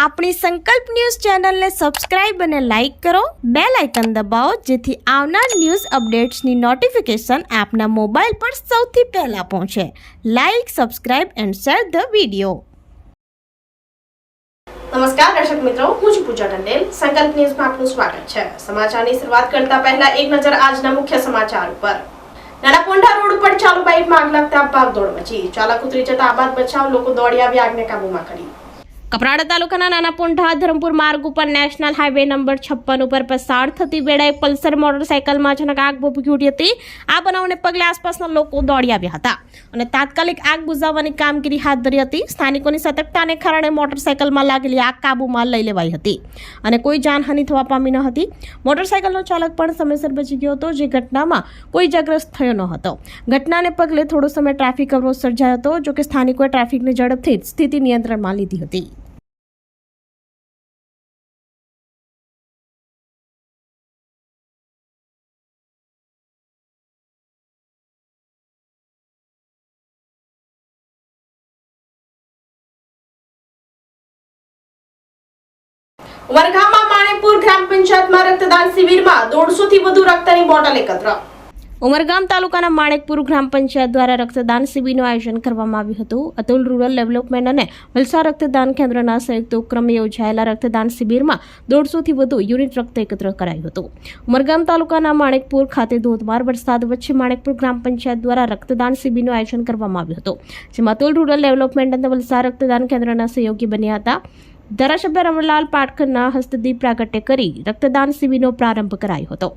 આપણી સંકલ્પ ન્યૂઝ ચેનલને સબસ્ક્રાઇબ અને લાઇક કરો, બેલ આઇકન દબાવો જેથી આવનાર ન્યૂઝ અપડેટ્સની નોટિફિકેશન આપના મોબાઈલ પર સૌથી પહેલા પહોંચે. Like, subscribe and share the video. નમસ્કાર દર્શક મિત્રો, હું છું પૂજા ટંડેલ. સંકલ્પ ન્યૂઝમાં આપનું સ્વાગત છે. સમાચારની શરૂઆત કરતા પહેલા એક નજર આજના મુખ્ય સમાચાર ઉપર. નાનાપોંઢા રોડ પર ચાલુ બાઇકમાં આગ લાગતા ભાગદોડ મચી. ચાલક ઉતરી જતા આબાદ બચાવ લોકો દોડી આવી આગને કાબૂમાં કરી. કપરાડા તાલુકાના નાનાપોંઢા ધરમપુર માર્ગ ઉપર નેશનલ હાઈવે નંબર 56 ઉપર પસાર થતી વેળાએ પલ્સર મોટરસાઇકલમાં અચાનક આગ ભભૂકી ઉઠી હતી. આ બનાવને પગલે આસપાસના લોકો દોડી આવ્યા હતા અને તાત્કાલિક આગ બુઝાવવાની કામગીરી હાથ ધરી હતી. સ્થાનિકોની સતર્કતાને કારણે મોટરસાઇકલમાં લાગેલી આગ કાબૂમાં લઈ લેવાઈ હતી અને કોઈ જાનહાનિ થવા પામી ન હતી. મોટરસાઇકલનો ચાલક પણ સમયસર બચી ગયો હતો, જે ઘટનામાં કોઈ ઇજાગ્રસ્ત થયો ન હતો. ઘટનાને પગલે થોડો સમય ટ્રાફિક અવરોધ સર્જાયો હતો, જોકે સ્થાનિકોએ ટ્રાફિકને ઝડપથી સ્થિતિ નિયંત્રણમાં લીધી હતી. ઉમરગામમાં માણેકપુર ગ્રામ પંચાયતમાં રક્તદાન શિબિરમાં 150 થી વધુ રક્તની બોટલ એકત્ર. ઉમરગામ તાલુકાના માણેકપુર ગ્રામ પંચાયત દ્વારા રક્તદાન શિબિરનું આયોજન કરવામાં આવ્યું હતું. અતુલ રૂરલ ડેવલપમેન્ટ અને વલસાડ રક્તદાન કેન્દ્રના સંયુક્ત ઉપક્રમે યોજાયેલા રક્તદાન શિબિરમાં 150 થી વધુ યુનિટ રક્ત એકત્ર કરાયું હતું. ઉમરગામ તાલુકાના માણેકપુર ખાતે ધોધમાર વરસાદ વચ્ચે માણેકપુર ગ્રામ પંચાયત દ્વારા રક્તદાન શિબિરનું આયોજન કરવામાં આવ્યું હતું, જેમાં અતુલ રૂરલ ડેવલપમેન્ટ અને વલસાડ રક્તદાન કેન્દ્રના સહયોગી બન્યા હતા. ધારાસભ્ય રમણલાલ પાટકરના હસ્તે દીપ પ્રાગટ્ય કરી રક્તદાન શિબિરનો પ્રારંભ કરાયો હતો.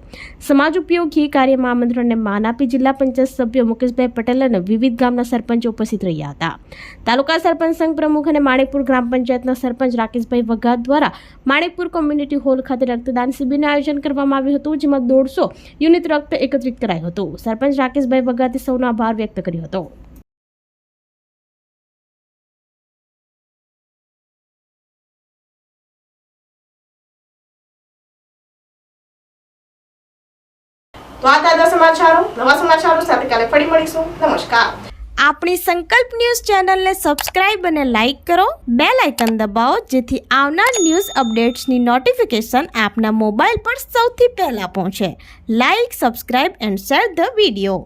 સમાજ ઉપયોગી કાર્યમાં આમંત્રણને માન આપી જિલ્લા પંચાયત સભ્ય મુકેશભાઈ પટેલ અને વિવિધ ગામના સરપંચો ઉપસ્થિત રહ્યા હતા. તાલુકા સરપંચ સંઘ પ્રમુખ અને માણેકપુર ગ્રામ પંચાયતના સરપંચ રાકેશભાઈ વઘાત દ્વારા માણેકપુર કોમ્યુનિટી હોલ ખાતે રક્તદાન શિબિરનું આયોજન કરવામાં આવ્યું હતું, જેમાં 150 યુનિટ રક્ત એકત્રિત કરાયું હતું. સરપંચ રાકેશભાઈ વઘાતે સૌનો આભાર વ્યક્ત કર્યો હતો. તો આ તાજા સમાચારો, નવા સમાચારો સાથે કાલે ફરી મળીશું. નમસ્કાર. આપણી સંકલ્પ ન્યૂઝ ચેનલને સબસ્ક્રાઇબ અને લાઇક કરો, બેલ આઇકન દબાવો જેથી આવનાર ન્યૂઝ અપડેટ્સની નોટિફિકેશન આપના મોબાઈલ પર સૌથી પહેલા પહોંચે. Like, subscribe and share the video.